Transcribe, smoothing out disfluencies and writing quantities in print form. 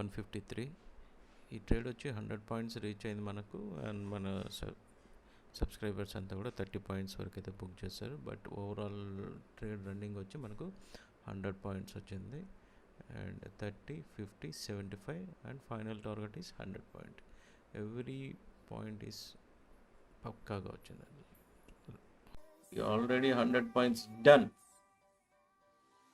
153. ఈ ట్రేడ్ వచ్చి 100 points reach అయింది మనకు. అండ్ మన సబ్స్క్రైబర్స్ అంతా కూడా 30 పాయింట్స్ వరకు అయితే బుక్ చేశారు. బట్ ఓవరాల్ ట్రేడ్ రన్నింగ్ వచ్చి మనకు 100 పాయింట్స్ వచ్చింది. And 30, 50, 75 and final target is 100 point. Every point is పక్కాగా వచ్చిందండి. Already 100 points done.